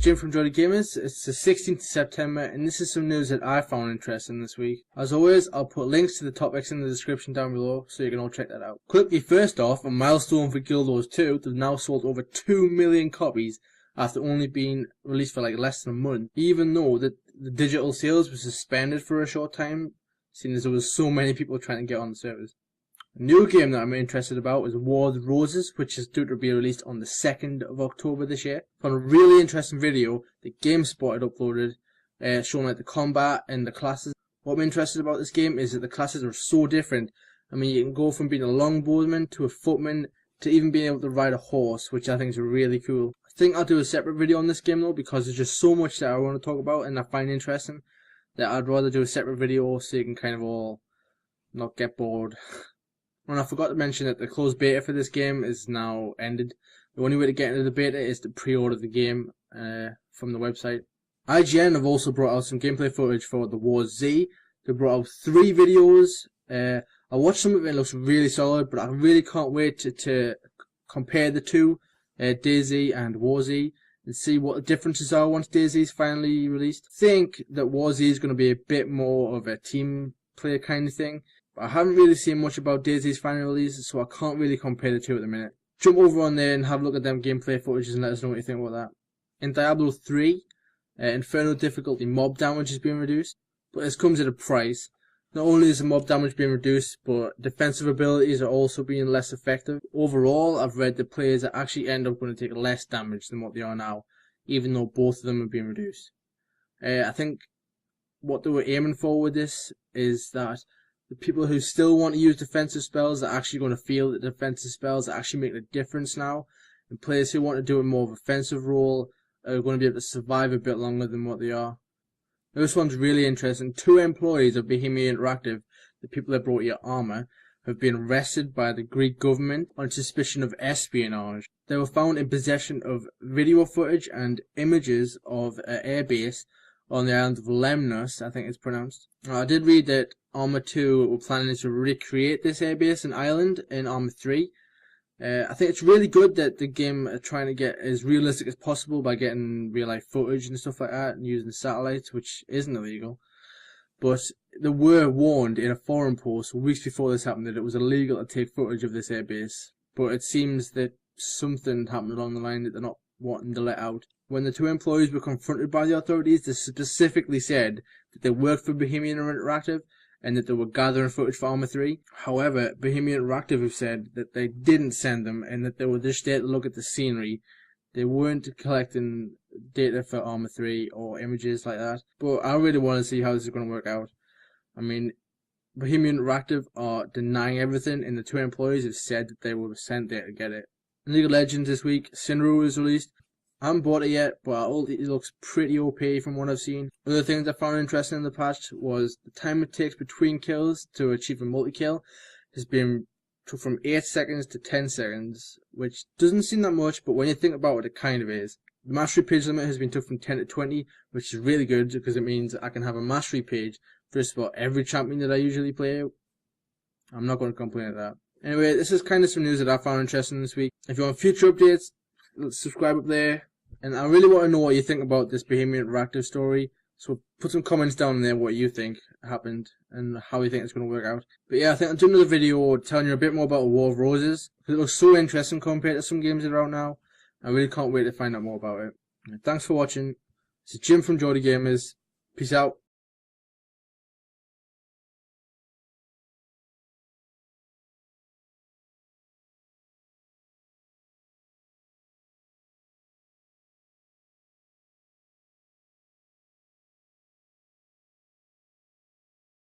Jim from Geordie Gamers. It's the 16th of September, and this is some news that I found interesting this week. As always, I'll put links to the topics in the description down below, so you can all check that out. Quickly, first off, a milestone for Guild Wars 2. They've now sold over 2 million copies after only being released for like less than a month, even though the digital sales were suspended for a short time, seeing as there was so many people trying to get on the servers. A new game that I'm interested about is WarZ, which is due to be released on the 2nd of October this year. I found a really interesting video that GameSpot had uploaded, showing like the combat and the classes. What I'm interested about this game is that the classes are so different. I mean, you can go from being a longbowman to a footman to even being able to ride a horse, which I think is really cool. I think I'll do a separate video on this game though, because there's just so much that I want to talk about and I find interesting that I'd rather do a separate video so you can kind of all not get bored. And I forgot to mention that the closed beta for this game is now ended. The only way to get into the beta is to pre-order the game from the website. IGN have also brought out some gameplay footage for the WarZ. They brought out 3 videos. I watched some of it, it looks really solid, but I really can't wait to compare the two, DayZ and WarZ, and see what the differences are once DayZ is finally released. I think that WarZ is going to be a bit more of a team player kind of thing. I haven't really seen much about DayZ's final release, so I can't really compare the two at the minute. Jump over on there and have a look at them gameplay footages and let us know what you think about that. In Diablo 3, Inferno difficulty mob damage is being reduced, but this comes at a price. Not only is the mob damage being reduced, but defensive abilities are also being less effective. Overall, I've read that players are actually end up going to take less damage than what they are now, even though both of them are being reduced. I think what they were aiming for with this is that the people who still want to use defensive spells are actually going to feel that defensive spells are actually making a difference now. And players who want to do a more offensive role are going to be able to survive a bit longer than what they are. Now, this one's really interesting. 2 employees of Bohemia Interactive, the people that brought your armor, have been arrested by the Greek government on suspicion of espionage. They were found in possession of video footage and images of an airbase on the island of Lemnos, I think it's pronounced. I did read that Arma 2 were planning to recreate this airbase and island in Arma 3. I think it's really good that the game are trying to get as realistic as possible by getting real life footage and stuff like that and using satellites, which isn't illegal. But they were warned in a forum post weeks before this happened that it was illegal to take footage of this airbase. But it seems that something happened along the line that they're not wanting to let out. When the 2 employees were confronted by the authorities, they specifically said that they worked for Bohemia Interactive and that they were gathering footage for Arma 3. However, Bohemia Interactive have said that they didn't send them and that they were just there to look at the scenery. They weren't collecting data for Arma 3 or images like that. But I really want to see how this is going to work out. I mean, Bohemia Interactive are denying everything, and the 2 employees have said that they were sent there to get it. In League of Legends this week, Sinru was released. I haven't bought it yet, but it looks pretty OP from what I've seen. Other things I found interesting in the patch was the time it takes between kills to achieve a multi-kill has been took from 8 seconds to 10 seconds, which doesn't seem that much, but when you think about it, it kind of is. The mastery page limit has been took from 10 to 20, which is really good because it means I can have a mastery page for just about every champion that I usually play. I'm not going to complain at that. Anyway, this is kind of some news that I found interesting this week. If you want future updates, subscribe up there. And I really want to know what you think about this Bohemia Interactive story. So put some comments down there what you think happened and how you think it's going to work out. But yeah, I think I'll do another video telling you a bit more about WarZ, because it looks so interesting compared to some games that are out now. I really can't wait to find out more about it. Thanks for watching. This is Jim from Geordie Gamers. Peace out.